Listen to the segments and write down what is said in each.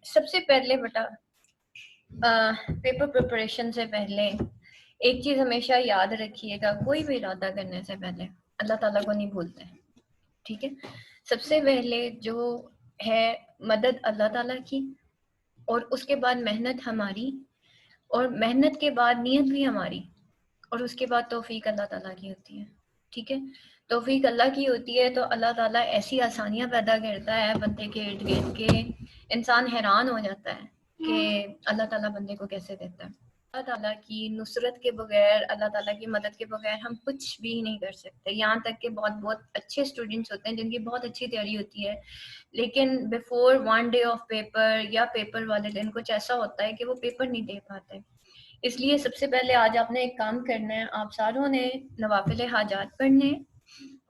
सबसे पहले बेटा पेपर प्रिपरेशन से पहले एक चीज हमेशा याद रखिएगा, कोई भी इरादा करने से पहले अल्लाह ताला को नहीं भूलते। ठीक है, सबसे पहले जो है मदद अल्लाह ताला की, और उसके बाद मेहनत हमारी, और मेहनत के बाद नीयत भी हमारी, और उसके बाद तौफीक अल्लाह ताला की होती है। ठीक है, तौफीक अल्लाह की होती है तो अल्लाह ताला ऐसी आसानियां पैदा करता है बंदे के इर्द गिर्द के इंसान हैरान हो जाता है कि अल्लाह ताला बंदे को कैसे देता है। अल्लाह ताला की नुसरत के बगैर, अल्लाह ताला की मदद के बगैर हम कुछ भी नहीं कर सकते। यहाँ तक कि बहुत बहुत अच्छे स्टूडेंट्स होते हैं जिनकी बहुत अच्छी तैयारी होती है, लेकिन before one day of paper या पेपर वाले दिन कुछ ऐसा होता है कि वो पेपर नहीं दे पाते। इसलिए सबसे पहले आज आपने एक काम करना है, आप सारों ने नवाफिल हाजात पढ़ने हैं,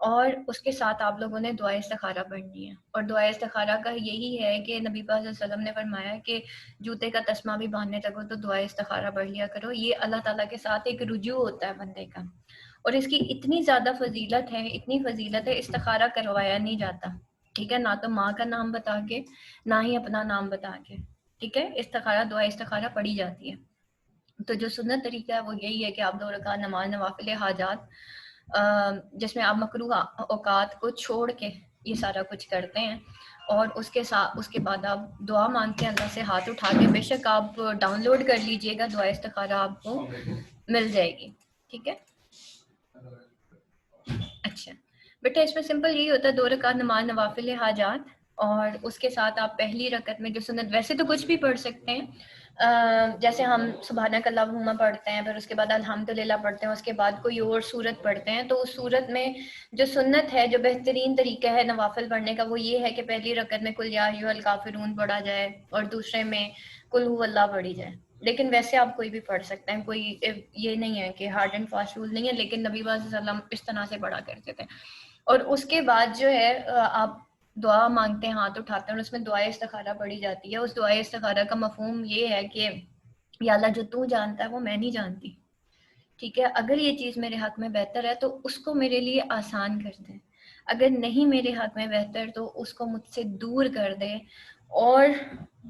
और उसके साथ आप लोगों ने दुआ इस्तिखारा पढ़नी है। और दुआ इस्तिखारा का यही है कि नबी पाक सल्लल्लाहु अलैहि वसल्लम ने फरमाया कि जूते का तस्मा भी बांधने तक हो तो दुआ इस्तिखारा पढ़ लिया करो। ये अल्लाह ताला के साथ एक रुजू होता है बंदे का, और इसकी इतनी ज़्यादा फजीलत है, इतनी फजीलत है, इस्तिखारा करवाया नहीं जाता। ठीक है, ना तो माँ का नाम बता के, ना ही अपना नाम बता के। ठीक है, इस्तिखारा दुआ इस्तिखारा पढ़ी जाती है। तो जो सुन्नत तरीका है वो यही है कि आप 2 रकात नमाज नवाफिल हाजात जिसमें आप मकरूह औकात को छोड़ के ये सारा कुछ करते हैं, और उसके बाद आप दुआ मांगते हैं अल्लाह से हाथ उठा के। बेशक आप डाउनलोड कर लीजिएगा, दुआ इस्तिखारा आपको मिल जाएगी। ठीक है, अच्छा बेटा, इसमें सिंपल यही होता है, 2 रकात नमाज नवाफिल हाजात, और उसके साथ आप पहली रकत में जो सुन्नत, वैसे तो कुछ भी पढ़ सकते हैं, जैसे हम सुबहानक अल्लाहुम्मा पढ़ते हैं, फिर उसके बाद अल्हम्दुलिल्लाह पढ़ते हैं, उसके बाद कोई और सूरत पढ़ते हैं। तो उस सूरत में जो सुन्नत है, जो बेहतरीन तरीका है नवाफिल पढ़ने का, वो ये है कि पहली रकत में कुल या अय्युहल काफिरून पढ़ा जाए, और दूसरे में कुल हु अल्लाह पढ़ी जाए। लेकिन वैसे आप कोई भी पढ़ सकते हैं, कोई ये नहीं है कि हार्ड एंड फास्ट रूल नहीं है, लेकिन नबी वसल्लम इस तरह से पढ़ा करते थे। और उसके बाद जो है आप दुआ मांगते हैं, हाथ उठाते हैं, और उसमें दुआ इस्तिखारा पढ़ी जाती है। उस दुआ इस्तिखारा का मफहूम ये है कि या अल्लाह, जो तू जानता है वो मैं नहीं जानती। ठीक है, अगर ये चीज़ मेरे हक में बेहतर है तो उसको मेरे लिए आसान कर दे, अगर नहीं मेरे हक में बेहतर तो उसको मुझसे दूर कर दे, और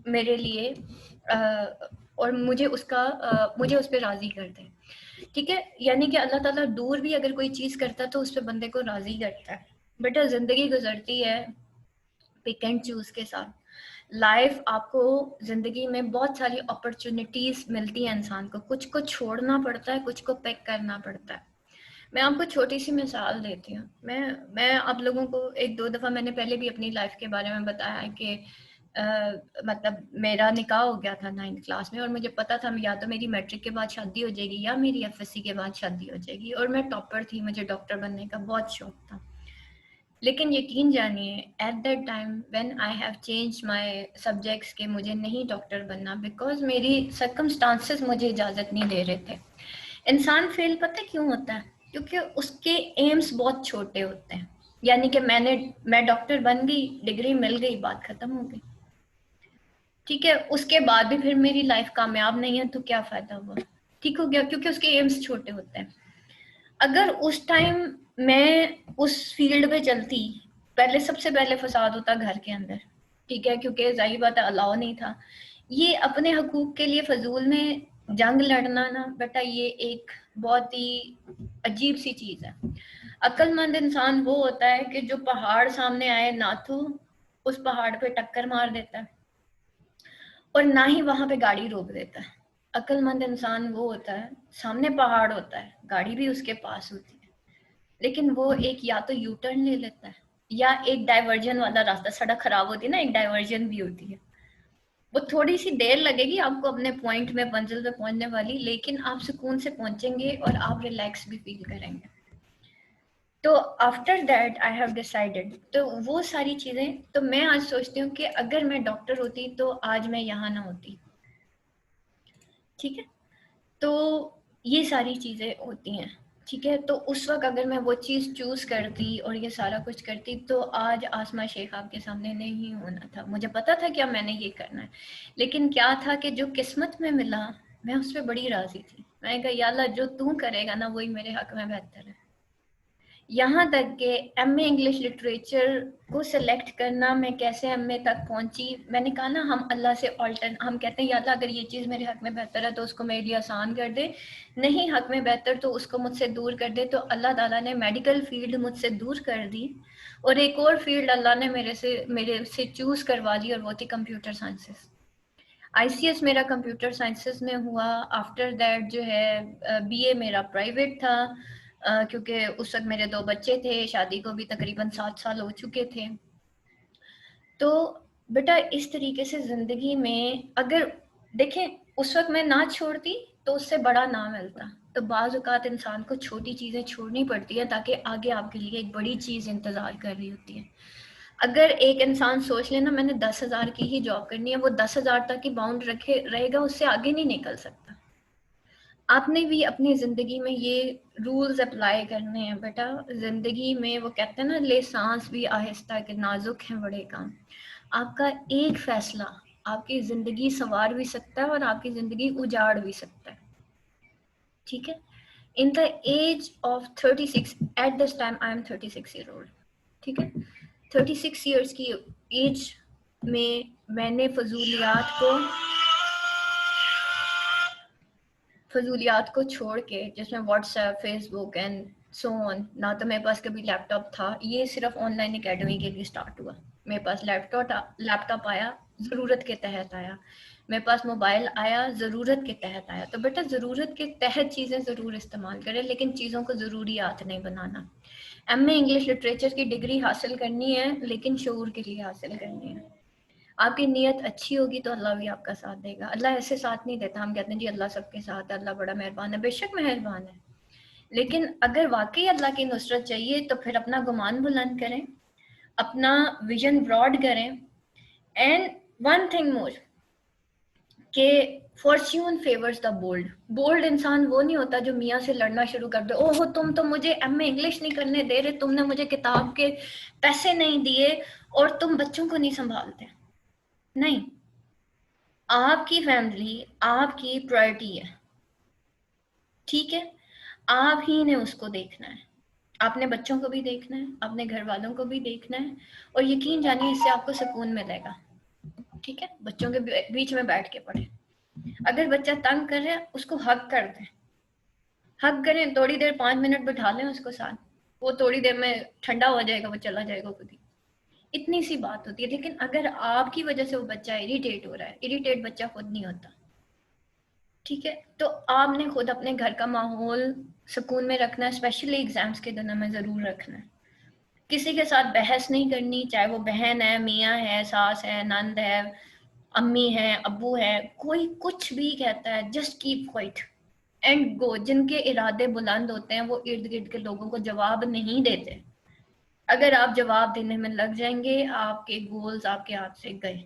मेरे लिए और मुझे उस पर राज़ी कर दे। ठीक है, यानी कि अल्लाह ताला दूर भी अगर कोई चीज़ करता है तो उस पर बंदे को राज़ी करता है। बेटा, ज़िंदगी गुजरती है पिक एंड चूज़ के साथ। लाइफ आपको ज़िंदगी में बहुत सारी अपॉर्चुनिटीज़ मिलती है, इंसान को कुछ को छोड़ना पड़ता है, कुछ को पिक करना पड़ता है। मैं आपको छोटी सी मिसाल देती हूँ। मैं आप लोगों को 1-2 दफ़ा मैंने पहले भी अपनी लाइफ के बारे में बताया है कि मतलब मेरा निकाह हो गया था 9th क्लास में, और मुझे पता था या तो मेरी मैट्रिक के बाद शादी हो जाएगी या मेरी एफएससी के बाद शादी हो जाएगी, और मैं टॉपर थी, मुझे डॉक्टर बनने का बहुत शौक था। लेकिन यकीन जानिए, at that time when I have change my subjects के मुझे नहीं डॉक्टर बनना, बिकॉज मेरी सर्कमस्टांसेस मुझे इजाज़त नहीं दे रहे थे। इंसान फेल पता क्यों होता है? क्योंकि उसके एम्स बहुत छोटे होते हैं। यानी कि मैं डॉक्टर बन गई, डिग्री मिल गई, बात खत्म हो गई। ठीक है, उसके बाद भी फिर मेरी लाइफ कामयाब नहीं है तो क्या फायदा हुआ? ठीक हो गया, क्योंकि उसके एम्स छोटे होते हैं। अगर उस टाइम मैं उस फील्ड पे चलती, पहले सबसे पहले फसाद होता घर के अंदर। ठीक है, क्योंकि जाहिर बात है अलाउ नहीं था। ये अपने हकूक के लिए फजूल में जंग लड़ना ना बेटा, ये एक बहुत ही अजीब सी चीज है। अक्लमंद इंसान वो होता है कि जो पहाड़ सामने आए ना तो उस पहाड़ पे टक्कर मार देता है, और ना ही वहां पे गाड़ी रोक देता है। अक्लमंद इंसान वो होता है, सामने पहाड़ होता है, गाड़ी भी उसके पास होती है, लेकिन वो एक या तो यू टर्न ले लेता है, या एक डाइवर्जन वाला रास्ता, सड़क खराब होती है ना, एक डाइवर्जन भी होती है। वो थोड़ी सी देर लगेगी आपको अपने पॉइंट में, मंजिल पे पहुंचने वाली, लेकिन आप सुकून से पहुंचेंगे और आप रिलैक्स भी फील करेंगे। तो after that I have decided, तो वो सारी चीज़ें, तो मैं आज सोचती हूँ कि अगर मैं डॉक्टर होती तो आज मैं यहाँ ना होती। ठीक है, तो ये सारी चीज़ें होती हैं। ठीक है, तो उस वक्त अगर मैं वो चीज़ चूज़ करती और ये सारा कुछ करती तो आज आसमा शेख आपके सामने नहीं होना था। मुझे पता था क्या मैंने ये करना है, लेकिन क्या था कि जो किस्मत में मिला मैं उस पर बड़ी राज़ी थी। मैंने कहा या अल्लाह, जो तू करेगा ना वही मेरे हक में बेहतर है। यहाँ तक कि एमए इंग्लिश लिटरेचर को सिलेक्ट करना, मैं कैसे एमए तक पहुंची, मैंने कहा ना हम अल्लाह से हम कहते हैं या अल्लाह अगर ये चीज़ मेरे हक में बेहतर है तो उसको मेरे लिए आसान कर दे, नहीं हक में बेहतर तो उसको मुझसे दूर कर दे। तो अल्लाह ताला ने मेडिकल फील्ड मुझसे दूर कर दी और एक और फील्ड अल्लाह ने मेरे से चूज़ करवा ली और वो थी कंप्यूटर साइंसेस। आईसीएस मेरा कंप्यूटर साइंसेस में हुआ। आफ्टर दैट जो है बीए मेरा प्राइवेट था, क्योंकि उस वक्त मेरे 2 बच्चे थे, शादी को भी तकरीबन 7 साल हो चुके थे। तो बेटा इस तरीके से ज़िंदगी में अगर देखें उस वक्त मैं ना छोड़ती तो उससे बड़ा ना मिलता। तो बाज़ औक़ात इंसान को छोटी चीज़ें छोड़नी पड़ती है ताकि आगे आपके लिए एक बड़ी चीज़ इंतज़ार कर रही होती है। अगर एक इंसान सोच लेना मैंने 10,000 की ही जॉब करनी है, वो 10,000 तक ही बाउंड रखे रहेगा, उससे आगे नहीं निकल सकता। आपने भी अपनी ज़िंदगी में ये रूल्स अप्लाई करने हैं बेटा। ज़िंदगी में वो कहते हैं ना, ले सांस भी आहिस्ता के नाजुक हैं बड़े काम। आपका एक फैसला आपकी ज़िंदगी संवार भी सकता है और आपकी ज़िंदगी उजाड़ भी सकता है, ठीक है। In the age of 36, at this time I am 36 year old, ठीक है। 36 ईयर्स की एज में मैंने फजूलियात को छोड़ के, जिसमें WhatsApp, Facebook and so on, ना तो मेरे पास कभी लैपटॉप था, ये सिर्फ ऑनलाइन एकेडमी के लिए स्टार्ट हुआ। मेरे पास लैपटॉप आया, ज़रूरत के तहत आया। मेरे पास मोबाइल आया, ज़रूरत के तहत आया। तो बेटा ज़रूरत के तहत चीज़ें ज़रूर इस्तेमाल करें, लेकिन चीज़ों को ज़रूरियात नहीं बनाना। एमए इंग्लिश लिटरेचर की डिग्री हासिल करनी है, लेकिन शऊर के लिए हासिल करनी है। आपकी नीयत अच्छी होगी तो अल्लाह भी आपका साथ देगा। अल्लाह ऐसे साथ नहीं देता, हम कहते हैं जी अल्लाह सबके साथ है, अल्लाह बड़ा मेहरबान है। बेशक मेहरबान है, लेकिन अगर वाकई अल्लाह की नुसरत चाहिए तो फिर अपना गुमान बुलंद करें, अपना विजन ब्रॉड करें। एंड वन थिंग मोर, कि fortune favours the bold. Bold इंसान वो नहीं होता जो मियाँ से लड़ना शुरू कर दे, ओहो तुम तो मुझे एमए इंग्लिश नहीं करने दे रहे, तुमने मुझे किताब के पैसे नहीं दिए और तुम बच्चों को नहीं संभालते। नहीं, आपकी फैमिली आपकी प्रायोरिटी है, ठीक है। आप ही ने उसको देखना है, आपने बच्चों को भी देखना है, अपने घर वालों को भी देखना है, और यकीन जानिए इससे आपको सुकून मिलेगा, ठीक है। बच्चों के बीच में बैठ के पढ़े। अगर बच्चा तंग कर रहा है उसको हक कर दें, हक करें, थोड़ी देर 5 मिनट बिठा लें उसको साथ, वो थोड़ी देर में ठंडा हो जाएगा, वो चला जाएगा खुद ही। इतनी सी बात होती है। लेकिन अगर आपकी वजह से वो बच्चा इरिटेट हो रहा है, इरिटेट बच्चा खुद नहीं होता, ठीक है। तो आपने खुद अपने घर का माहौल सुकून में रखना है, स्पेशली एग्जाम्स के दिनों में ज़रूर रखना है। किसी के साथ बहस नहीं करनी, चाहे वो बहन है, मियाँ है, सास है, नंद है, अम्मी है, अब्बू है, कोई कुछ भी कहता है just keep quiet and go. जिनके इरादे बुलंद होते हैं वो इर्द गिर्द के लोगों को जवाब नहीं देते। अगर आप जवाब देने में लग जाएंगे, आपके गोल्स आपके हाथ से गए।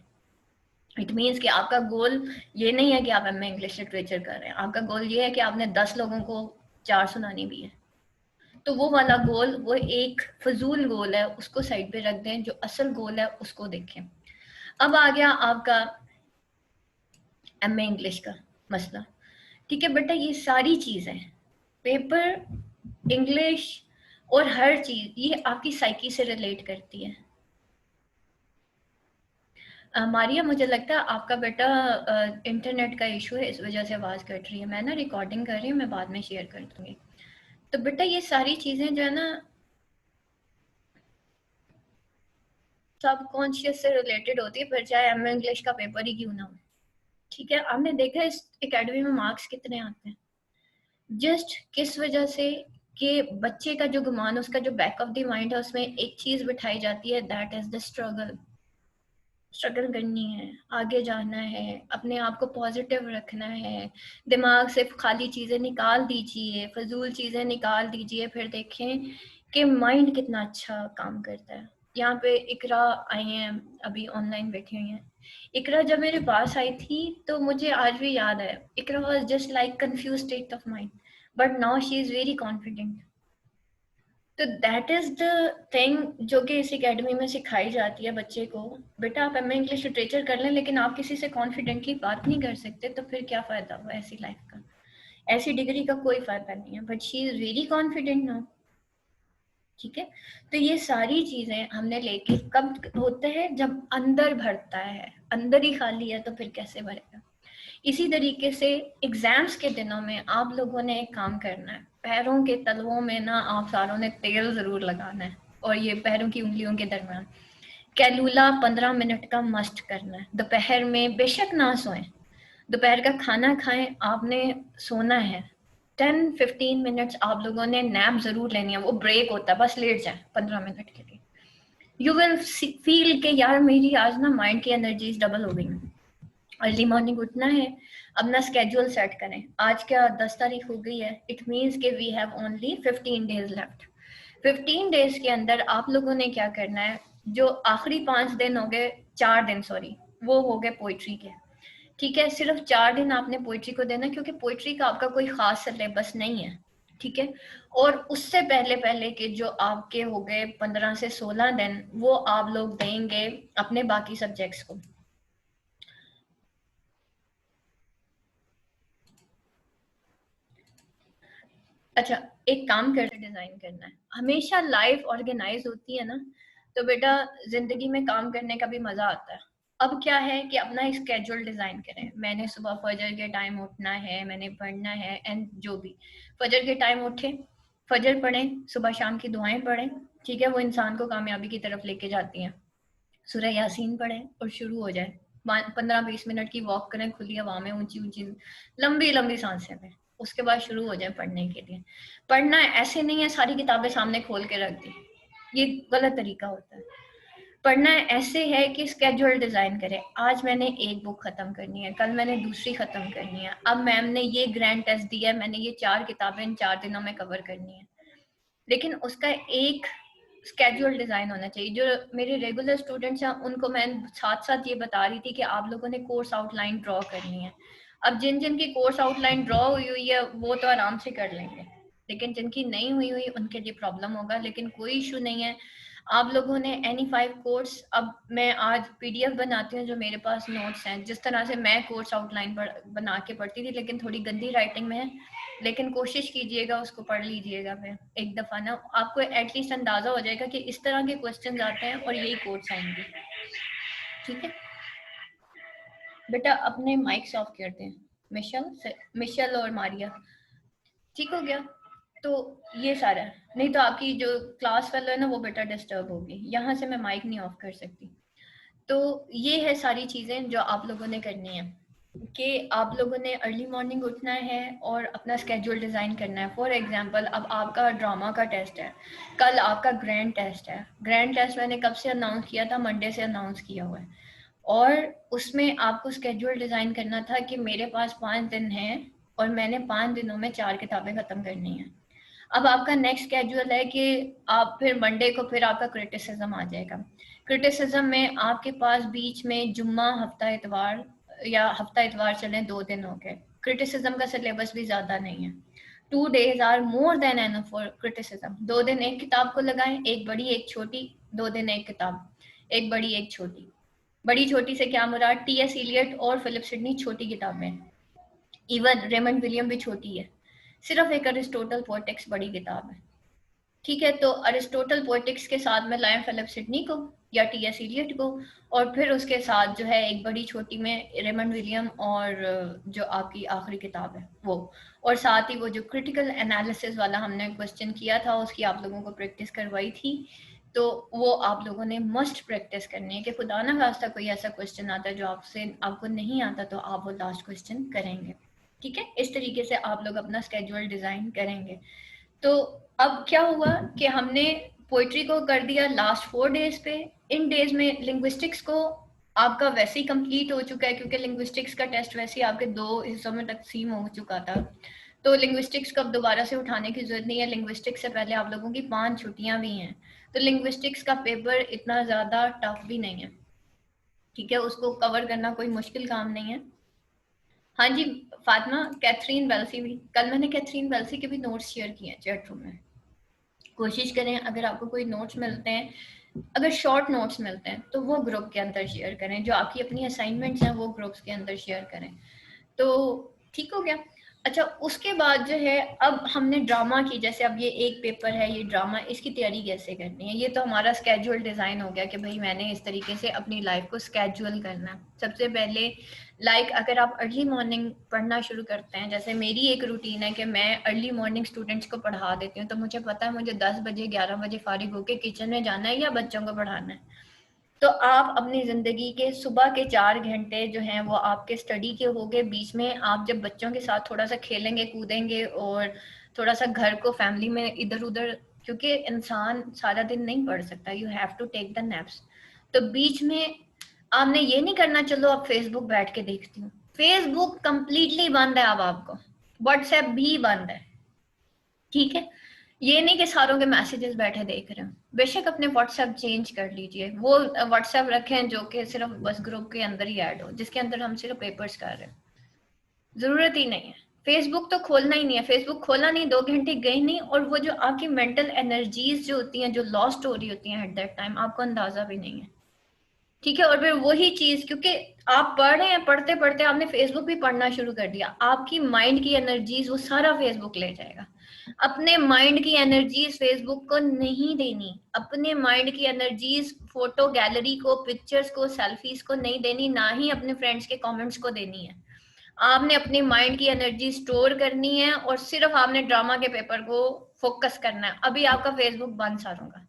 इट मीन्स कि आपका गोल ये नहीं है कि आप एमए इंग्लिश लिटरेचर कर रहे हैं, आपका गोल ये है कि आपने 10 लोगों को 4 सुनानी भी है। तो वो वाला गोल, वो एक फजूल गोल है, उसको साइड पे रख दें, जो असल गोल है उसको देखें। अब आ गया आपका एमए इंग्लिश का मसला, ठीक है बेटा। ये सारी चीज़ें, पेपर, इंग्लिश और हर चीज़, ये आपकी साइकी से रिलेट करती है। मारिया, मुझे लगता है आपका बेटा इंटरनेट का इशू है, इस वजह से आवाज़ कट रही है। मैं ना रिकॉर्डिंग कर रही हूँ, मैं बाद में शेयर कर दूंगी। तो बेटा ये सारी चीज़ें जो है ना सबकॉन्शियस से रिलेटेड होती है, फिर चाहे एमए इंग्लिश का पेपर ही क्यों ना हो, ठीक है। आपने देखा इस एकेडमी में मार्क्स कितने आते हैं, जस्ट किस वजह से, कि बच्चे का जो गुमान, उसका जो बैक ऑफ द माइंड है, उसमें एक चीज बिठाई जाती है, that is the struggle. Struggle करनी है, आगे जाना है, अपने आप को पॉजिटिव रखना है, दिमाग से खाली चीजें निकाल दीजिए, फजूल चीजें निकाल दीजिए, फिर देखें कि माइंड कितना अच्छा काम करता है। यहाँ पे इकरा आई हैं, अभी ऑनलाइन बैठी हुई हैं। इकरा जब मेरे पास आई थी तो मुझे आज भी याद है, Iqra was just like confuse state of mind, but now she is very confident. तो दैट इज द थिंग जो कि इस एकेडमी में सिखाई जाती है बच्चे को। बेटा आप एमए इंग्लिश लिटरेचर कर लें, लेकिन आप किसी से कॉन्फिडेंटली बात नहीं कर सकते, तो फिर क्या फायदा हुआ ऐसी लाइफ का, ऐसी डिग्री का कोई फायदा नहीं है। But she is very confident now, ठीक है। तो ये सारी चीजें हमने लेके कब होते हैं, जब अंदर भरता है, अंदर ही खाली है तो फिर कैसे भरेगा। इसी तरीके से एग्जाम्स के दिनों में आप लोगों ने एक काम करना है, पैरों के तलवों में ना आप सारों ने तेल जरूर लगाना है, और ये पैरों की उंगलियों के दरमियान कैलूला 15 मिनट का मस्ट करना है। दोपहर में बेशक ना सोएं, दोपहर का खाना खाएं, आपने सोना है। 10-15 मिनट्स आप लोगों ने नैप जरूर लेनी है, वो ब्रेक होता है, बस लेट जाए 15 मिनट के लिए। यू विल फील के यार मेरी आज ना माइंड की एनर्जीज डबल हो गई। अर्ली मॉर्निंग उठना है, अपना स्केड्यूल सेट करें। आज क्या 10 तारीख हो गई है, इट मीन्स के we have only 15 days left. 15 days के अंदर आप लोगों ने क्या करना है, जो आखिरी 5 दिन हो गए, 4 दिन सॉरी, वो हो गए पोइट्री के। ठीक है, सिर्फ 4 दिन आपने पोइट्री को देना, क्योंकि पोइट्री का आपका कोई खास सिलेबस नहीं है। ठीक है, और उससे पहले पहले के जो आपके हो गए 15 से 16 दिन, वो आप लोग देंगे अपने बाकी सब्जेक्ट्स को। अच्छा, एक काम करके डिजाइन करना है, हमेशा लाइफ ऑर्गेनाइज होती है ना, तो बेटा जिंदगी में काम करने का भी मजा आता है। अब क्या है कि अपना स्केड्यूल डिजाइन करें, मैंने सुबह फजर के टाइम उठना है, मैंने पढ़ना है, एंड जो भी फजर के टाइम उठे, फजर पढ़ें, सुबह शाम की दुआएं पढ़ें। ठीक है, वो इंसान को कामयाबी की तरफ लेके जाती हैं। सूरह यासीन पढ़ें और शुरू हो जाए। 15-20 मिनट की वॉक करें खुली हवा में, ऊंची ऊंची लंबी लंबी सांसें लें, उसके बाद शुरू हो जाए पढ़ने के लिए। पढ़ना ऐसे नहीं है सारी किताबें सामने खोल के रख दी, ये गलत तरीका होता है। पढ़ना ऐसे है कि स्केड्यूल डिजाइन करें, आज मैंने एक बुक खत्म करनी है, कल मैंने दूसरी खत्म करनी है, अब मैम ने ये ग्रैंड टेस्ट दिया है, मैंने ये 4 किताबें इन 4 दिनों में कवर करनी है। लेकिन उसका एक स्केड्यूल डिजाइन होना चाहिए। जो मेरे रेगुलर स्टूडेंट्स हैं उनको मैं साथ साथ ये बता रही थी कि आप लोगों ने कोर्स आउटलाइन ड्रॉ करनी है। अब जिन जिन की कोर्स आउटलाइन ड्रॉ हुई हुई है वो तो आराम से कर लेंगे, लेकिन जिनकी नहीं हुई हुई उनके लिए प्रॉब्लम होगा। लेकिन कोई इशू नहीं है, आप लोगों ने एनी 5 कोर्स, अब मैं आज पीडीएफ बनाती हूँ जो मेरे पास नोट्स हैं, जिस तरह से मैं कोर्स आउटलाइन बना के पढ़ती थी, लेकिन थोड़ी गंदी राइटिंग में है, लेकिन कोशिश कीजिएगा उसको पढ़ लीजिएगा फिर एक दफा ना, आपको एटलीस्ट अंदाजा हो जाएगा कि इस तरह के क्वेश्चन आते हैं और यही कोड्स आएंगे। ठीक है बेटा, अपने माइक्स ऑफ कर दें, मिशेल मिशेल और मारिया। ठीक हो गया, तो ये सारा है, नहीं तो आपकी जो क्लास फेलो है ना वो बेटा डिस्टर्ब होगी, यहाँ से मैं माइक नहीं ऑफ कर सकती। तो ये है सारी चीजें जो आप लोगों ने करनी है, कि आप लोगों ने अर्ली मॉर्निंग उठना है और अपना स्केड्यूल डिज़ाइन करना है। फॉर एग्जांपल, अब आपका ड्रामा का टेस्ट है, कल आपका ग्रैंड टेस्ट है। ग्रैंड टेस्ट मैंने कब से अनाउंस किया था, मंडे से अनाउंस किया हुआ है, और उसमें आपको स्केड्यूल डिज़ाइन करना था कि मेरे पास 5 दिन हैं और मैंने 5 दिनों में 4 किताबें ख़त्म करनी है। अब आपका नेक्स्ट स्केड्यूल है कि आप फिर मंडे को फिर आपका क्रिटिसिज्म आ जाएगा। क्रिटिसिज्म में आपके पास बीच में जुम्मा, हफ्ता इतवार, या हफ्ता इतवार चलें 2 दिन हो गए, क्रिटिसिज्म का सिलेबस भी ज़्यादा नहीं है। 2 days are more than enough for criticism. 2 दिन एक किताब को लगाएं, एक बड़ी एक छोटी, 2 दिन एक किताब, एक बड़ी एक छोटी। बड़ी छोटी से क्या मुराद, टी.एस. इलियट और फिलिप सिडनी छोटी किताबें, इवन रेमंड विलियम भी छोटी है, सिर्फ एक अरिस्टोटल पोएटिक्स बड़ी किताब है। ठीक है, तो अरिस्टोटल पोएटिक्स के साथ में लाएं फिलिप सिडनी को या टी.एस. इलियट को, और फिर उसके साथ जो है एक बड़ी छोटी में रेमंड विलियम और जो आपकी आखिरी किताब है वो, और साथ ही वो जो क्रिटिकल एनालिसिस वाला हमने क्वेश्चन किया था उसकी आप लोगों को प्रैक्टिस करवाई थी, तो वो आप लोगों ने मस्ट प्रैक्टिस करनी है, कि खुदा ना खास्ता कोई ऐसा क्वेश्चन आता है जो आपको नहीं आता तो आप वो लास्ट क्वेश्चन करेंगे। ठीक है, इस तरीके से आप लोग अपना स्केड्यूल डिजाइन करेंगे। तो अब क्या हुआ कि हमने पोइट्री को कर दिया लास्ट 4 डेज पे। इन डेज में लिंग्विस्टिक्स को आपका वैसे ही कंप्लीट हो चुका है, क्योंकि लिंग्विस्टिक्स का टेस्ट वैसे ही आपके 2 हिस्सों में तकसीम हो चुका था, तो लिंग्विस्टिक्स को अब दोबारा से उठाने की जरूरत नहीं है। लिंग्विस्टिक्स से पहले आप लोगों की 5 छुट्टियां भी हैं, तो लिंग्विस्टिक्स का पेपर इतना ज़्यादा टफ भी नहीं है। ठीक है, उसको कवर करना कोई मुश्किल काम नहीं है। हाँ जी फातिमा, कैथरीन वेल्सी भी, कल मैंने कैथरीन वेल्सी के भी नोट्स शेयर किए हैं चैट रूम में। कोशिश करें अगर आपको कोई नोट्स मिलते हैं, अगर शॉर्ट नोट्स मिलते हैं तो वो ग्रुप के अंदर शेयर करें, जो आपकी अपनी असाइनमेंट्स हैं वो ग्रुप्स के अंदर शेयर करें। तो ठीक हो गया। अच्छा, उसके बाद जो है अब हमने ड्रामा की, जैसे अब ये एक पेपर है, ये ड्रामा, इसकी तैयारी कैसे करनी है, ये तो हमारा स्केड्यूल डिज़ाइन हो गया कि भाई मैंने इस तरीके से अपनी लाइफ को स्केड्यूल करना है। सबसे पहले अगर आप अर्ली मॉर्निंग पढ़ना शुरू करते हैं, जैसे मेरी एक रूटीन है कि मैं अर्ली मॉर्निंग स्टूडेंट्स को पढ़ा देती हूँ, तो मुझे पता है मुझे 10 बजे 11 बजे फारिग होकर किचन में जाना है या बच्चों को पढ़ाना है। तो आप अपनी ज़िंदगी के सुबह के 4 घंटे जो हैं वो आपके स्टडी के हो गए। बीच में आप जब बच्चों के साथ थोड़ा सा खेलेंगे कूदेंगे और थोड़ा सा घर को फैमिली में इधर उधर, क्योंकि इंसान सारा दिन नहीं पढ़ सकता, you have to take the naps. तो बीच में आपने ये नहीं करना चलो अब फेसबुक बैठ के देखती हूँ, फेसबुक कंप्लीटली बंद है अब आपको, व्हाट्सएप भी बंद है, ठीक है। ये नहीं कि सारों के मैसेजेस बैठे देख रहे हो, बेशक अपने व्हाट्सएप चेंज कर लीजिए, वो व्हाट्सएप रखें जो कि सिर्फ बस ग्रुप के अंदर ही ऐड हो, जिसके अंदर हम सिर्फ पेपर्स कर रहे हैं, जरूरत ही नहीं है। फेसबुक तो खोलना ही नहीं है, फेसबुक खोला नहीं, 2 घंटे गए नहीं, और वो जो आपकी मेंटल एनर्जीज जो होती हैं जो लॉस्ट हो रही होती हैं एट दैट टाइम, आपको अंदाजा भी नहीं है, ठीक है। और फिर वही चीज, क्योंकि आप पढ़ रहे हैं, पढ़ते पढ़ते आपने फेसबुक भी पढ़ना शुरू कर दिया, आपकी माइंड की एनर्जीज वो सारा फेसबुक ले जाएगा। अपने माइंड की एनर्जीज फेसबुक को नहीं देनी, अपने माइंड की एनर्जीज फोटो गैलरी को, पिक्चर्स को, सेल्फीज को नहीं देनी, ना ही अपने फ्रेंड्स के कमेंट्स को देनी है। आपने अपनी माइंड की एनर्जी स्टोर करनी है और सिर्फ आपने ड्रामा के पेपर को फोकस करना है। अभी आपका फेसबुक बंद सारों का,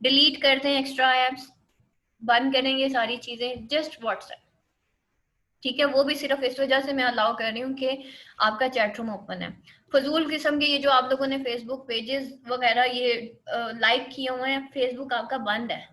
डिलीट करते हैं एक्स्ट्रा एप्स, बंद करेंगे सारी चीजें, जस्ट व्हाट्सएप, ठीक है। वो भी सिर्फ इस वजह से मैं अलाउ कर रही हूँ कि आपका चैट रूम ओपन है। फजूल किस्म के ये जो आप लोगों ने फेसबुक पेजेस वगैरह ये लाइक किए हुए हैं, फेसबुक आपका बंद है।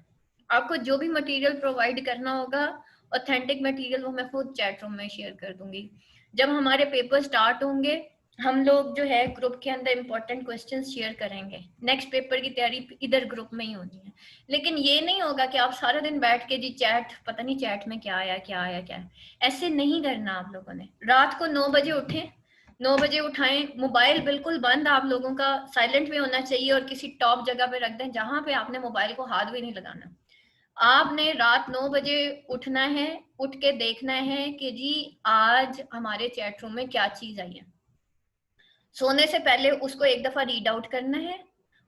आपको जो भी मटेरियल प्रोवाइड करना होगा, ऑथेंटिक मटेरियल, वो मैं खुद चैट रूम में शेयर कर दूंगी। जब हमारे पेपर स्टार्ट होंगे, हम लोग जो है ग्रुप के अंदर इंपॉर्टेंट क्वेश्चंस शेयर करेंगे, नेक्स्ट पेपर की तैयारी इधर ग्रुप में ही होनी है। लेकिन ये नहीं होगा कि आप सारा दिन बैठ के जी चैट, पता नहीं चैट में क्या आया क्या आया क्या है, ऐसे नहीं करना। आप लोगों ने रात को 9 बजे उठें, 9 बजे उठाएं, मोबाइल बिल्कुल बंद आप लोगों का, साइलेंट में होना चाहिए, और किसी टॉप जगह पे रख दें जहां पे आपने मोबाइल को हाथ भी नहीं लगाना। आपने रात 9 बजे उठना है, उठ के देखना है कि जी आज हमारे चैट रूम में क्या चीज आई है। सोने से पहले उसको एक दफा रीड आउट करना है,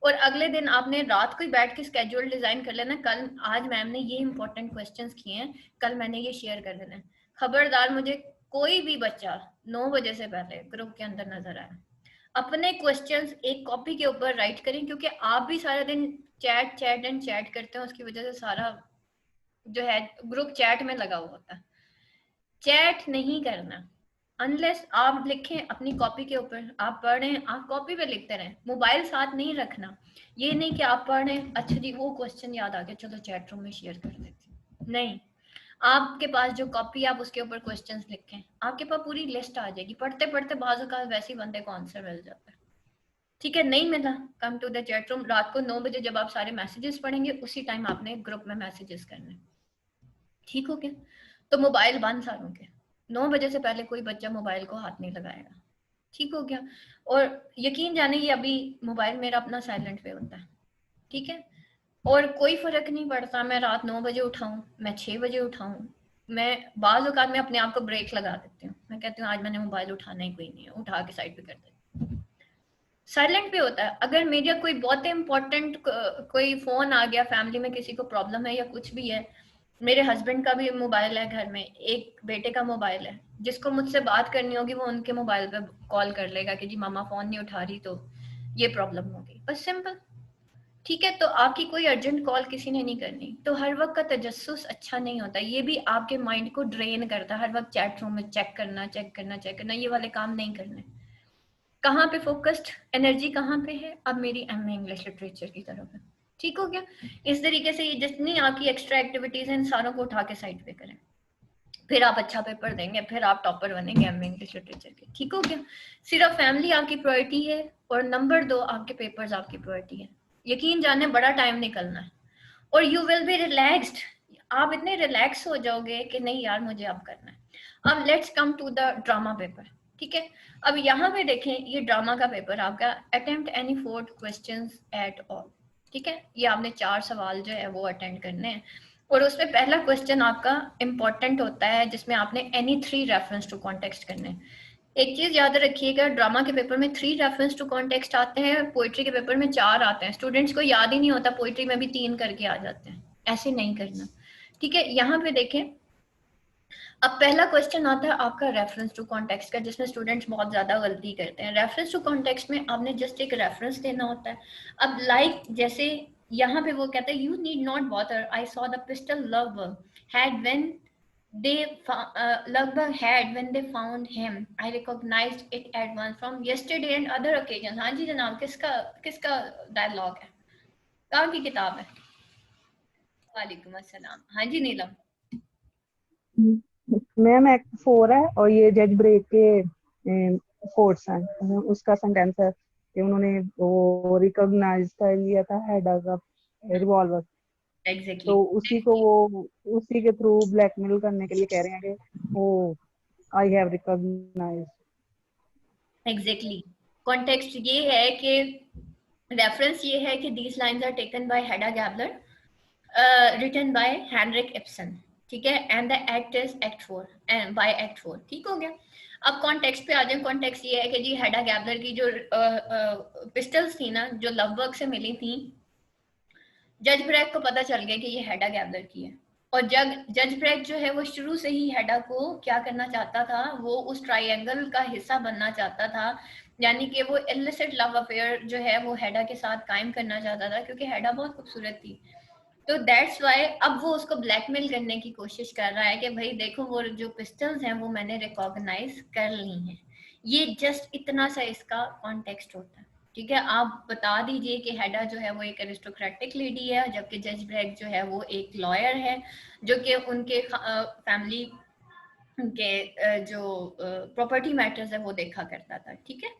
और अगले दिन आपने रात को ही बैठ के स्केड्यूल डिजाइन कर लेना, कल आज मैम ने ये इंपॉर्टेंट क्वेश्चंस किए हैं, कल मैंने ये शेयर कर देना है। खबरदार मुझे कोई भी बच्चा 9 बजे से पहले ग्रुप के अंदर नजर आए, अपने क्वेश्चंस एक कॉपी के ऊपर राइट करें, क्योंकि आप भी सारा दिन चैट चैट एंड चैट करते हैं, उसकी वजह से सारा जो है ग्रुप चैट में लगा हुआ होता है। चैट नहीं करना, अनलेस आप लिखें अपनी कॉपी के ऊपर, आप पढ़ रहे हैं आप कॉपी पे लिखते रहें, मोबाइल साथ नहीं रखना। ये नहीं कि आप पढ़ रहे हैं, अच्छा जी वो क्वेश्चन याद आ गया चलो चैट रूम में शेयर कर देती हूँ, नहीं। आपके पास जो कॉपी है आप उसके ऊपर क्वेश्चंस लिखें, आपके पास पूरी लिस्ट आ जाएगी, पढ़ते पढ़ते बाजू का वैसे ही बंदे को आंसर मिल जाता है, ठीक है। नहीं मिला, come to the chat room, रात को 9 बजे जब आप सारे मैसेजेस पढ़ेंगे उसी टाइम आपने ग्रुप में मैसेजेस करने, ठीक हो गया। तो मोबाइल बंद सारों के, 9 बजे से पहले कोई बच्चा मोबाइल को हाथ नहीं लगाएगा, ठीक हो गया। और यकीन जाने ये अभी मोबाइल मेरा अपना साइलेंट पे होता है, ठीक है। और कोई फर्क नहीं पड़ता मैं रात 9 बजे उठाऊं, मैं 6 बजे उठाऊं, मैं बाज़ औक़ात में अपने आप को ब्रेक लगा देती हूँ, मैं कहती हूँ आज मैंने मोबाइल उठाना ही कोई नहीं है, उठा के साइड पे कर देती हूँ, साइलेंट पे होता है। अगर मेरा कोई बहुत इंपॉर्टेंट कोई फोन आ गया, फैमिली में किसी को प्रॉब्लम है या कुछ भी है, मेरे हस्बैंड का भी मोबाइल है घर में, एक बेटे का मोबाइल है, जिसको मुझसे बात करनी होगी वो उनके मोबाइल पे कॉल कर लेगा कि जी मामा फोन नहीं उठा रही तो ये प्रॉब्लम होगी, बस सिंपल, ठीक है। तो आपकी कोई अर्जेंट कॉल किसी ने नहीं करनी। तो हर वक्त का तजस्सुस अच्छा नहीं होता, ये भी आपके माइंड को ड्रेन करता है, हर वक्त चैट रूम में चेक करना चेक करना चेक करना, ये वाले काम नहीं करने। कहाँ पे फोकस्ड एनर्जी कहाँ पे है, अब मेरी एमए इंग्लिश लिटरेचर की तरफ है, ठीक हो गया। इस तरीके से ये जितनी आपकी एक्स्ट्रा एक्टिविटीज हैं इन सारों को उठा के साइड पे करें, फिर आप अच्छा पेपर देंगे, फिर आप टॉपर बनेंगे एमए इंग्लिश लिटरेचर के, ठीक हो गया। सिर्फ फैमिली आपकी प्रायोरिटी है, और नंबर 2 आपके पेपर्स आपकी प्रायोरिटी है। यकीन जाने बड़ा टाइम निकलना है, और यू विल बी रिलैक्स्ड, आप इतने रिलैक्स हो जाओगे कि नहीं यार मुझे अब करना है। अब let's come to the drama paper, ठीक है। अब यहाँ पे देखें, ये ड्रामा का पेपर आपका, attempt any 4 questions at all, ठीक है। ये आपने 4 सवाल जो है वो अटेंड करने हैं, और उसमें पहला क्वेश्चन आपका इंपॉर्टेंट होता है जिसमें आपने एनी 3 रेफरेंस टू कॉन्टेक्स्ट करने हैं। एक चीज याद रखिएगा, ड्रामा के पेपर में 3 रेफरेंस टू कॉन्टेक्स्ट आते हैं, पोइट्री के पेपर में 4 आते हैं। स्टूडेंट्स को याद ही नहीं होता, पोइट्री में भी 3 करके आ जाते हैं। ऐसे नहीं करना, ठीक है। यहाँ पे देखें, अब पहला क्वेश्चन आता है आपका रेफरेंस टू कॉन्टेक्स्ट का, जिसमें स्टूडेंट्स बहुत ज्यादा गलती करते हैं। रेफरेंस टू कॉन्टेक्स्ट में आपने जस्ट एक रेफरेंस देना होता है। अब लाइक जैसे यहाँ पे वो कहता है, you need not bother, I saw the pistol लगभग हैड व्हेन they लगभग had when they found him, I recognized it at once from yesterday and other occasions। हाँ जी जनाब, किसका किसका डायलॉग है, कहाँ की किताब है? वालेकुम अस्सलाम। हाँ जी नीलम। मैम एक्ट 4 है और ये जज ब्रेक के कोर्ट्स हैं, उसका सेंटेंस है कि उन्होंने वो रिकॉग्नाइज कर लिया था हैडा का रिवॉल्वर, एग्जैक्टली तो उसी को वो उसी के थ्रू ब्लैकमेल करने के लिए कह रहे हैं कि वो I have recognise. Exactly context ये है कि रेफरेंस ये है कि these lines are taken by Hedda Gabler, written by Henrik Ibsen, ठीक है, and the act is act 4 and by act 4। ठीक हो गया। अब कॉन्टेक्स्ट पे आ जाए। कॉन्टेक्स्ट ये है कि जी हेडा गैबलर की जो पिस्टल्स थी ना, जो लवबर्ग से मिली थी, जज ब्रैक को पता चल गया कि ये हेडा गैबलर की है। और जज ब्रैक जो है वो शुरू से ही हेडा को क्या करना चाहता था, वो उस ट्रायंगल का हिस्सा बनना चाहता था, यानी कि वो इलिसिट लव अफेयर जो है वो हेडा के साथ कायम करना चाहता था, क्योंकि हेडा बहुत खूबसूरत थी। तो दैट्स वाई अब वो उसको ब्लैकमेल करने की कोशिश कर रहा है कि भाई देखो वो जो पिस्टल्स हैं वो मैंने रिकॉग्नाइज कर ली हैं। ये जस्ट इतना सा इसका कॉन्टेक्स्ट होता है, ठीक है। आप बता दीजिए कि हेडा जो है वो एक एरिस्टोक्रेटिक लेडी है, जबकि जज ब्रैक जो है वो एक लॉयर है, जो कि उनके फैमिली के जो प्रॉपर्टी मैटर्स है वो देखा करता था, ठीक है।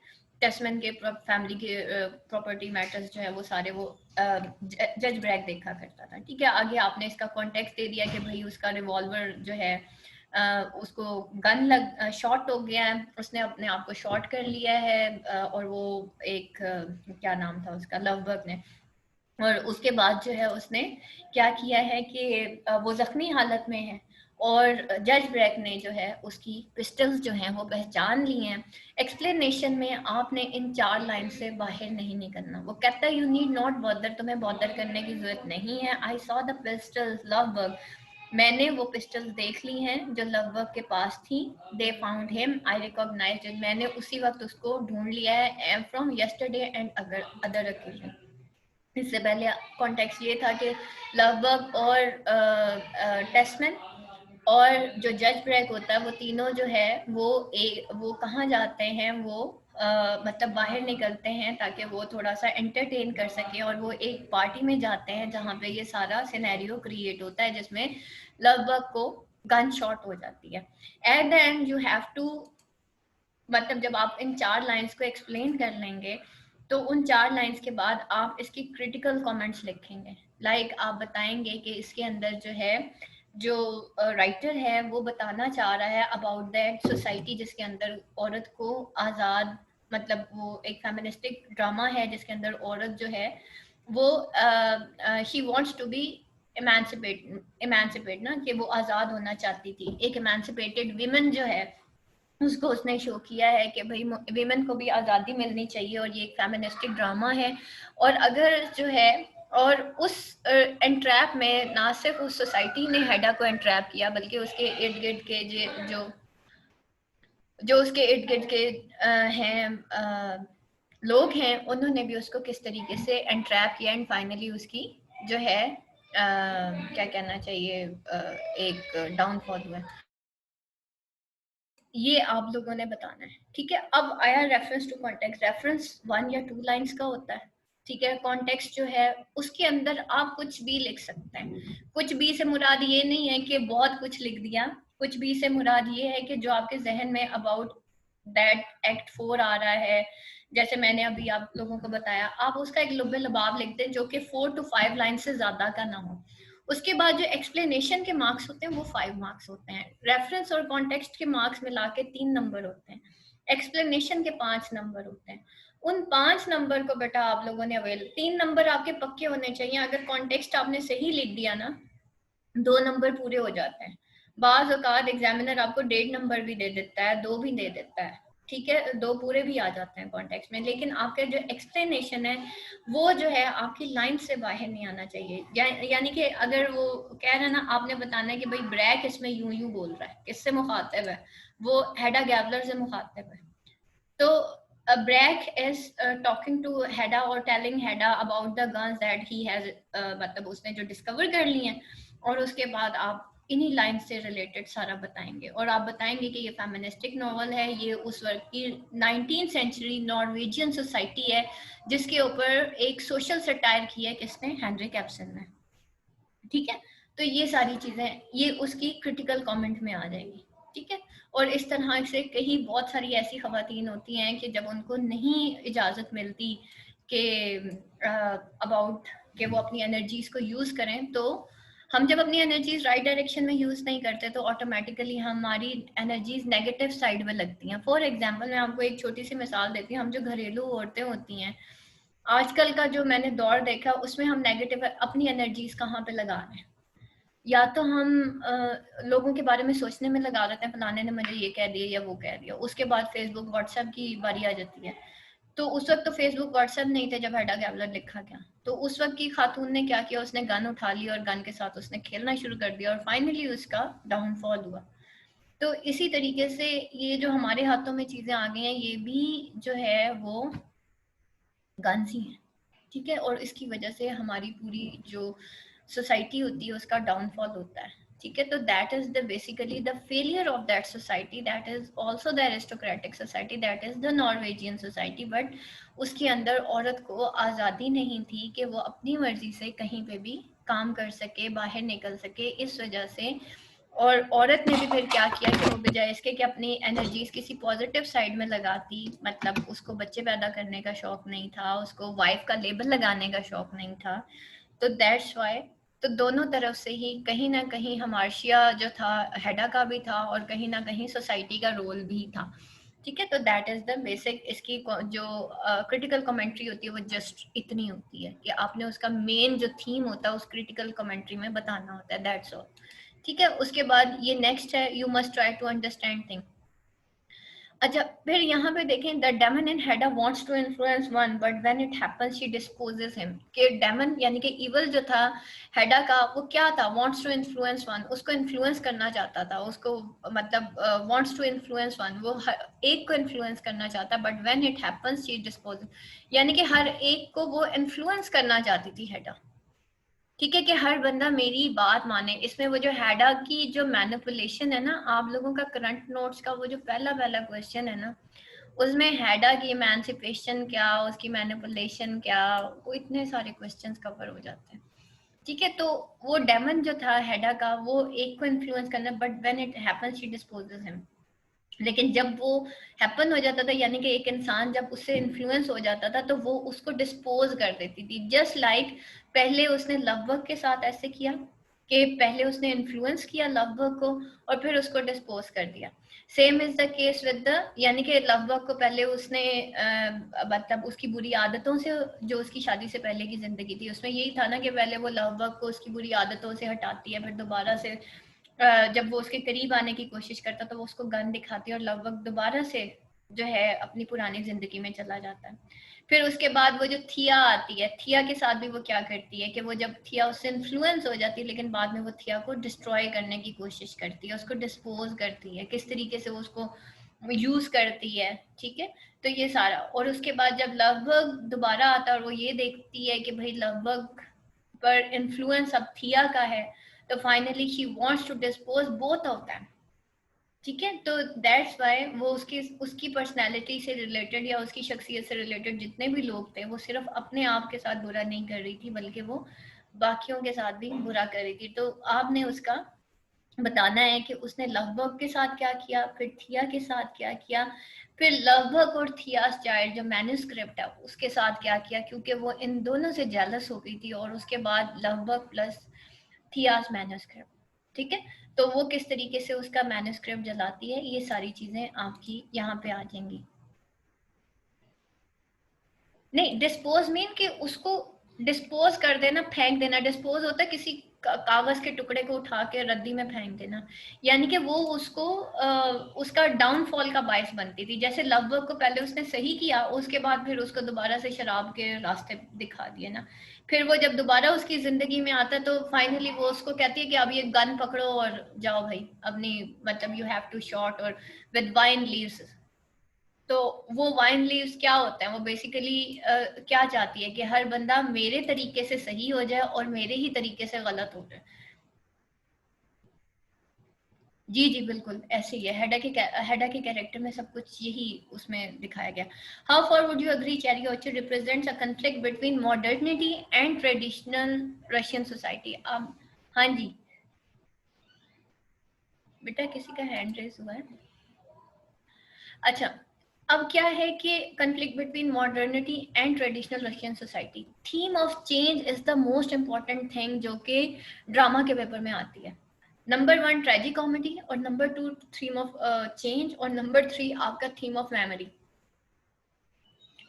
टेस्टमैन के फैमिली के प्रॉपर्टी मैटर्स जो है वो सारे वो जज ब्रैक देखा करता था, ठीक है। आगे आपने इसका कॉन्टेक्स्ट दे दिया कि भाई उसका रिवॉल्वर जो है उसको गन लग शॉट हो गया है, उसने अपने आप को शॉट कर लिया है, और वो एक क्या नाम था उसका, लवबर्ग ने। और उसके बाद जो है उसने क्या किया है कि वो जख्मी हालत में है, और जज ब्रैक ने जो है उसकी पिस्टल्स जो हैं वो पहचान ली हैं। एक्सप्लेनेशन में आपने इन 4 लाइन से बाहर नहीं निकलना। वो कहता है यू नीड नॉट बॉदर, तुम्हें बॉदर करने की जरूरत नहीं है। I saw the pistols Lovborg, मैंने वो पिस्टल्स देख ली हैं जो लवबर्ग के पास थी। They found him, I recognised it, मैंने उसी वक्त उसको ढूंढ लिया है, from yesterday and other occasion. इससे पहले कॉन्टेक्स्ट ये था कि लवबर्ग और टेस्टमैन और जो जज ब्रैक होता है, वो तीनों जो है वो कहाँ जाते हैं, वो मतलब बाहर निकलते हैं ताकि वो थोड़ा सा एंटरटेन कर सके, और वो एक पार्टी में जाते हैं जहाँ पे ये सारा सिनेरियो क्रिएट होता है, जिसमें लवबर्ग को गन शॉट हो जाती है। At the end you have to, मतलब जब आप इन 4 लाइंस को एक्सप्लेन कर लेंगे, तो उन 4 लाइंस के बाद आप इसकी क्रिटिकल कमेंट्स लिखेंगे। लाइक आप बताएंगे कि इसके अंदर जो है, जो राइटर है वो बताना चाह रहा है अबाउट दैट सोसाइटी जिसके अंदर औरत को आज़ाद, मतलब वो एक फेमिनिस्टिक ड्रामा है जिसके अंदर औरत जो है वो she wants to be emancipate ना, कि वो आज़ाद होना चाहती थी। एक इमेंसिपेटेड वीमेन जो है उसको उसने शो किया है कि भाई वीमेन को भी आज़ादी मिलनी चाहिए, और ये एक फेमिनिस्टिक ड्रामा है। और अगर जो है, और उस एंट्रैप में ना सिर्फ उस सोसाइटी ने हेडा को एंट्रैप किया, बल्कि उसके इर्द गिर्द के जो जो उसके इर्द गिर्द के हैं लोग हैं, उन्होंने भी उसको किस तरीके से एंट्रैप किया, एंड फाइनली उसकी जो है क्या कहना चाहिए, एक डाउनफॉल हुआ। ये आप लोगों ने बताना है, ठीक है। अब आया रेफरेंस टू कॉन्टेक्स्ट। रेफरेंस 1 या 2 लाइंस का होता है, ठीक है। कॉन्टेक्स्ट जो है उसके अंदर आप कुछ भी लिख सकते हैं। कुछ भी से मुराद ये नहीं है कि बहुत कुछ लिख दिया, कुछ भी से मुराद ये है कि जो आपके जहन में अबाउट दैट एक्ट 4 आ रहा है, जैसे मैंने अभी आप लोगों को बताया, आप उसका एक लुब्बे लबाब लिख दें जो कि 4 to 5 लाइन से ज्यादा का ना हो। उसके बाद जो एक्सप्लेनेशन के मार्क्स होते हैं वो 5 मार्क्स होते हैं। रेफरेंस और कॉन्टेक्स्ट के मार्क्स मिला के 3 नंबर होते हैं। एक्सप्लेनेशन के 5 नंबर होते हैं। उन 5 नंबर को बेटा आप लोगों ने 3 नंबर आपके पक्के होने चाहिए। अगर कॉन्टेक्स्ट आपने सही लिख दिया ना, 2 नंबर पूरे हो जाते हैं। बाज औकात एग्जामिनर आपको 1.5 नंबर भी दे देता है, 2 भी दे देता है, ठीक है, 2 पूरे भी आ जाते हैं कॉन्टेक्स्ट में, लेकिन आपका जो एक्सप्लेनेशन है वो जो है आपकी लाइन से बाहर नहीं आना चाहिए। यानी कि अगर वो कह रहे हैं ना, आपने बताना है कि भाई ब्रैक इसमें यूं यूं बोल रहा है, किससे मुखातिब है, वो हेडा गैबलर से मुखातिब है। तो Brack is talking to Hedda और telling Hedda about the guns that he has, मतलब उसने जो डिस्कवर कर ली हैं, और उसके बाद आप इन्हीं लाइन से रिलेटेड सारा बताएंगे, और आप बताएंगे कि ये फेमिनिस्टिक नॉवल है, ये उस वक्त की 19th सेंचुरी नॉर्वेजियन सोसाइटी है जिसके ऊपर एक सोशल सटायर की है किसने, हेनरिक एब्सन ने। ठीक है, तो ये सारी चीजें ये उसकी क्रिटिकल कमेंट में आ जाएगी। ठीक है, और इस तरह से कहीं बहुत सारी ऐसी खवातीन होती हैं कि जब उनको नहीं इजाजत मिलती कि अबाउट कि वो अपनी एनर्जीज को यूज करें, तो हम जब अपनी एनर्जीज राइट डायरेक्शन में यूज नहीं करते तो ऑटोमेटिकली हमारी एनर्जीज नेगेटिव साइड में लगती हैं। फॉर एग्जांपल मैं आपको एक छोटी सी मिसाल देती हूँ, हम जो घरेलू औरतें होती हैं आजकल का जो मैंने दौर देखा उसमें हम नेगेटिव अपनी एनर्जीज कहाँ पे लगा रहे हैं, या तो हम लोगों के बारे में सोचने में लगा देते हैं, फलाने ने मुझे ये कह दिया या वो कह दिया, उसके बाद फेसबुक व्हाट्सएप की बारी आ जाती है। तो उस वक्त तो फेसबुक व्हाट्सएप नहीं थे जब हेडा गैबलर लिखा गया, तो उस वक्त की खातून ने क्या किया, उसने गन उठा ली और गन के साथ उसने खेलना शुरू कर दिया और फाइनली उसका डाउनफॉल हुआ। तो इसी तरीके से ये जो हमारे हाथों में चीजें आ गई हैं ये भी जो है वो गन्स ही हैं। ठीक है, और इसकी वजह से हमारी पूरी जो सोसाइटी होती है उसका डाउनफॉल होता है। ठीक है, तो that is the basically the failure of that society, that is also the aristocratic society, that is the Norwegian society. But उसके अंदर औरत को आज़ादी नहीं थी कि वो अपनी मर्जी से कहीं पे भी काम कर सके, बाहर निकल सके। इस वजह से और औरत ने भी फिर क्या किया कि वो बजाय इसके कि अपनी एनर्जीज किसी पॉजिटिव साइड में लगाती, मतलब उसको बच्चे पैदा करने का शौक नहीं था, उसको वाइफ का लेबल लगाने का शौक नहीं था, तो दैट्स वाई, तो दोनों तरफ से ही कहीं ना कहीं हमार्शिया जो था हेडा का भी था और कहीं ना कहीं सोसाइटी का रोल भी था। ठीक है, तो दैट इज द बेसिक, इसकी जो क्रिटिकल कमेंट्री होती है वो जस्ट इतनी होती है कि आपने उसका मेन जो थीम होता है उस क्रिटिकल कमेंट्री में बताना होता है, दैट्स ऑल। ठीक है, उसके बाद ये नेक्स्ट है, you must try to understand thing. अच्छा, फिर यहाँ पे देखें, the demon in Hedda wants to influence one but when it happens she disposes him, कि डेमन यानी कि इवल जो था हेडा का, वो क्या था, वांट्स टू इन्फ्लुएंस वन, उसको इन्फ्लुएंस करना चाहता था, उसको मतलब वांट्स टू इन्फ्लुएंस वन, वो एक को इन्फ्लुएंस करना चाहता, but when it happens she dispossess, यानी कि हर एक को वो इन्फ्लुएंस करना चाहती थी हेडा। ठीक है, कि हर बंदा मेरी बात माने। इसमें वो जो हेडा की जो मैनिपुलेशन है ना, आप लोगों का करंट नोट्स का वो जो पहला पहला क्वेश्चन है ना, उसमें हेडा की इमेंसिपेशन क्या, उसकी मैनिपुलेशन क्या, वो इतने सारे क्वेश्चंस कवर हो जाते हैं। ठीक है, तो वो डेमन जो था हेडा का, वो एक को इन्फ्लुएंस करना, but when it happens she disposes him, लेकिन जब वो हैपन हो जाता था, यानी कि एक इंसान जब उससे इन्फ्लुएंस हो जाता था तो वो उसको डिस्पोज कर देती थी। जस्ट लाइक पहले उसने लवबर्ग के साथ ऐसे किया कि पहले उसने इन्फ्लुएंस किया लवबर्ग को और फिर उसको डिस्पोज कर दिया। Same is the case with the, यानी कि लवबर्ग को पहले उसने मतलब उसकी बुरी आदतों से, जो उसकी शादी से पहले की जिंदगी थी उसमें यही था ना कि पहले वो लवबर्ग को उसकी बुरी आदतों से हटाती है, फिर दोबारा से जब वो उसके करीब आने की कोशिश करता तो वो उसको गन दिखाती है और लगभग दोबारा से जो है अपनी पुरानी जिंदगी में चला जाता है। फिर उसके बाद वो जो थिया आती है, थिया के साथ भी वो क्या करती है कि वो जब थिया उससे इन्फ्लुएंस हो जाती है लेकिन बाद में वो थिया को डिस्ट्रॉय करने की कोशिश करती है, उसको डिस्पोज करती है, किस तरीके से वो उसको यूज करती है। ठीक है, तो ये सारा, और उसके बाद जब लगभग दोबारा आता है और वो ये देखती है कि भाई लगभग पर इन्फ्लुएंस अब थिया का है, तो finally she wants to dispose both of them. ठीक है, तो दैट्स व्हाई वो उसकी उसकी पर्सनालिटी से रिलेटेड या उसकी शख्सियत से रिलेटेड जितने भी लोग थे वो सिर्फ अपने आप के साथ बुरा नहीं कर रही थी बल्कि वो बाकियों के साथ भी बुरा कर रही थी। तो आपने उसका बताना है कि उसने लवबर्ग के साथ क्या किया, फिर थिया के साथ क्या किया, फिर लवबर्ग और थियास चाइल्ड जो मैन्युस्क्रिप्ट है उसके साथ क्या किया, क्योंकि वो इन दोनों से जेलस हो गई थी, और उसके बाद लवबर्ग प्लस थियास मैन्युस्क्रिप्ट। ठीक है, तो वो किस तरीके से उसका मैन्युस्क्रिप्ट जलाती है, ये सारी चीजें आपकी यहाँ पे आ जाएंगी। नहीं, डिस्पोज मीन कि उसको डिस्पोज कर देना, फेंक देना। डिस्पोज होता है किसी कागज के टुकड़े को उठा के रद्दी में फेंक देना, यानी कि वो उसको उसका डाउनफॉल का बायस बनती थी। जैसे लव बर्ग को पहले उसने सही किया, उसके बाद फिर उसको दोबारा से शराब के रास्ते दिखा दिए ना। फिर वो जब दोबारा उसकी जिंदगी में आता है तो फाइनली वो उसको कहती है कि अब ये गन पकड़ो और जाओ भाई अपनी, मतलब यू हैव टू शॉट और विद वाइन लीव्स। तो वो वाइन लीव्स क्या होता है, वो बेसिकली क्या चाहती है कि हर बंदा मेरे तरीके से सही हो जाए और मेरे ही तरीके से गलत हो जाए। जी जी बिल्कुल ऐसे ही है। हेडा के कैरेक्टर में सब कुछ यही उसमें दिखाया गया। How far would you agree cherry orchard represents a conflict between modernity and traditional Russian society? हाँ जी बेटा, किसी का हैंड रेस हुआ है। अच्छा, अब क्या है कि conflict between modernity and traditional Russian society, theme of change is the most important thing जो कि ड्रामा के पेपर में आती है। नंबर 1 ट्रेजिक कॉमेडी, और नंबर 2 थीम ऑफ चेंज, और नंबर 3 आपका theme of memory.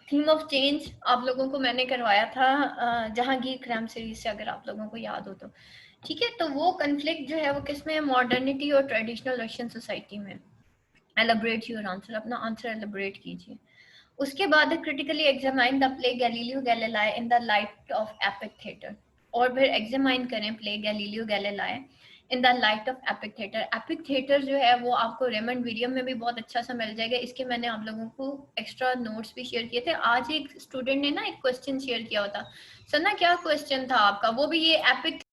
Theme of change आप लोगों को मैंने करवाया था जहांगीर क्रैम सीरीज से, अगर आप लोगों को याद हो तो। ठीक है, तो वो कन्फ्लिक्ट जो है वो किसमें है, मॉडर्निटी और ट्रेडिशनल रशियन सोसाइटी में। एलैबोरेट योर आंसर, अपना आंसर एलैबोरेट कीजिए। उसके बाद है critically examine the play Galileo Galilei in the light of epic theatre, और फिर एग्जामाइन करें play Galileo Galilei in the light of epic theatre. Epic theatre जो है वो आपको रेमंड विलियम में भी बहुत अच्छा सा मिल जाएगा। इसके मैंने आप लोगों को एक्स्ट्रा नोट्स भी शेयर किए थे। आज एक स्टूडेंट ने ना एक क्वेश्चन शेयर किया होता, सर ना क्या क्वेश्चन था आपका, वो भी ये एपिक